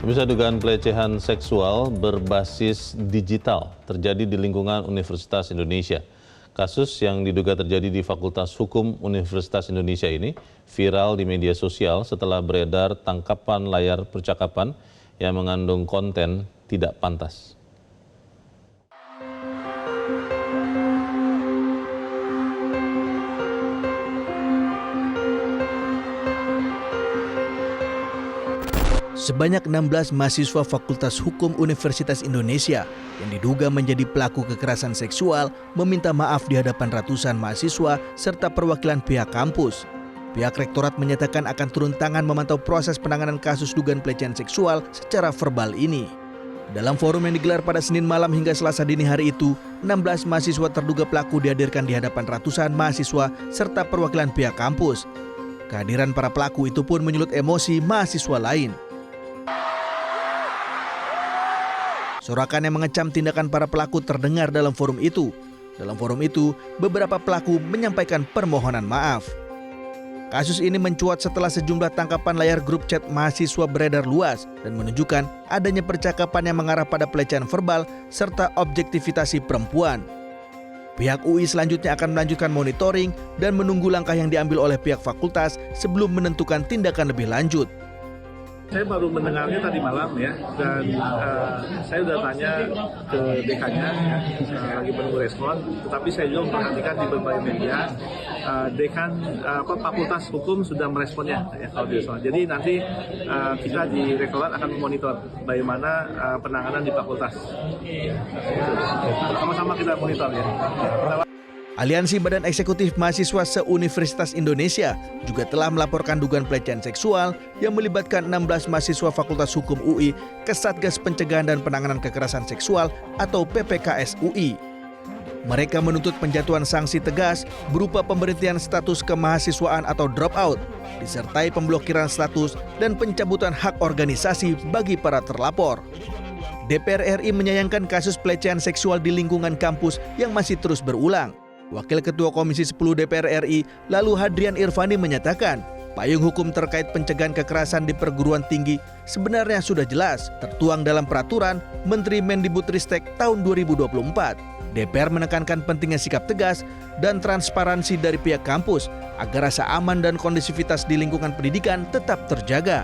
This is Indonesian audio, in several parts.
Bisa dugaan pelecehan seksual berbasis digital terjadi di lingkungan Universitas Indonesia. Kasus yang diduga terjadi di Fakultas Hukum Universitas Indonesia ini viral di media sosial setelah beredar tangkapan layar percakapan yang mengandung konten tidak pantas. Sebanyak 16 mahasiswa Fakultas Hukum Universitas Indonesia yang diduga menjadi pelaku kekerasan seksual meminta maaf di hadapan ratusan mahasiswa serta perwakilan pihak kampus. Pihak rektorat menyatakan akan turun tangan memantau proses penanganan kasus dugaan pelecehan seksual secara verbal ini. Dalam forum yang digelar pada Senin malam hingga Selasa dini hari itu, 16 mahasiswa terduga pelaku dihadirkan di hadapan ratusan mahasiswa serta perwakilan pihak kampus. Kehadiran para pelaku itu pun menyulut emosi mahasiswa lain. Sorakan yang mengecam tindakan para pelaku terdengar dalam forum itu. Dalam forum itu, beberapa pelaku menyampaikan permohonan maaf. Kasus ini mencuat setelah sejumlah tangkapan layar grup chat mahasiswa beredar luas dan menunjukkan adanya percakapan yang mengarah pada pelecehan verbal serta objektifikasi perempuan. Pihak UI selanjutnya akan melanjutkan monitoring dan menunggu langkah yang diambil oleh pihak fakultas sebelum menentukan tindakan lebih lanjut. Saya baru mendengarnya tadi malam ya, dan saya sudah tanya ke dekannya, lagi menunggu respon. Tetapi saya juga memperhatikan di berbagai media, dekan Fakultas Hukum sudah meresponnya ya, kalau tidak salah. Jadi nanti kita di rektorat akan memonitor bagaimana penanganan di fakultas. Sama-sama kita monitor ya. Aliansi Badan Eksekutif Mahasiswa Se-Universitas Indonesia juga telah melaporkan dugaan pelecehan seksual yang melibatkan 16 mahasiswa Fakultas Hukum UI ke Satgas Pencegahan dan Penanganan Kekerasan Seksual atau PPKS UI. Mereka menuntut penjatuhan sanksi tegas berupa pemberhentian status kemahasiswaan atau dropout, disertai pemblokiran status dan pencabutan hak organisasi bagi para terlapor. DPR RI menyayangkan kasus pelecehan seksual di lingkungan kampus yang masih terus berulang. Wakil Ketua Komisi 10 DPR RI, lalu Hadrian Irvani menyatakan, payung hukum terkait pencegahan kekerasan di perguruan tinggi sebenarnya sudah jelas tertuang dalam peraturan Menteri Mendikbudristek tahun 2024. DPR menekankan pentingnya sikap tegas dan transparansi dari pihak kampus agar rasa aman dan kondusivitas di lingkungan pendidikan tetap terjaga.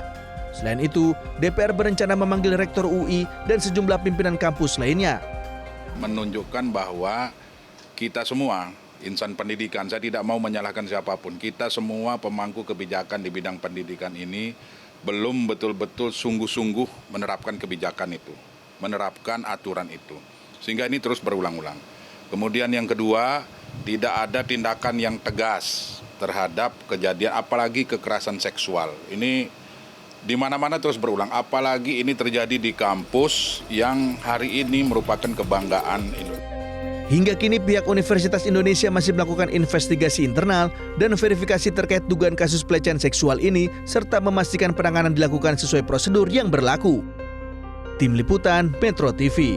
Selain itu, DPR berencana memanggil Rektor UI dan sejumlah pimpinan kampus lainnya. Menunjukkan bahwa kita semua, insan pendidikan, saya tidak mau menyalahkan siapapun, kita semua pemangku kebijakan di bidang pendidikan ini belum betul-betul sungguh-sungguh menerapkan kebijakan itu, menerapkan aturan itu. Sehingga ini terus berulang-ulang. Kemudian yang kedua, tidak ada tindakan yang tegas terhadap kejadian, apalagi kekerasan seksual. Ini di mana-mana terus berulang, apalagi ini terjadi di kampus yang hari ini merupakan kebanggaan Indonesia. Hingga kini pihak Universitas Indonesia masih melakukan investigasi internal dan verifikasi terkait dugaan kasus pelecehan seksual ini serta memastikan penanganan dilakukan sesuai prosedur yang berlaku. Tim Liputan Metro TV.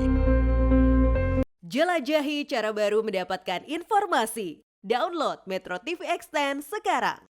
Jelajahi cara baru mendapatkan informasi. Download Metro TV Extend sekarang.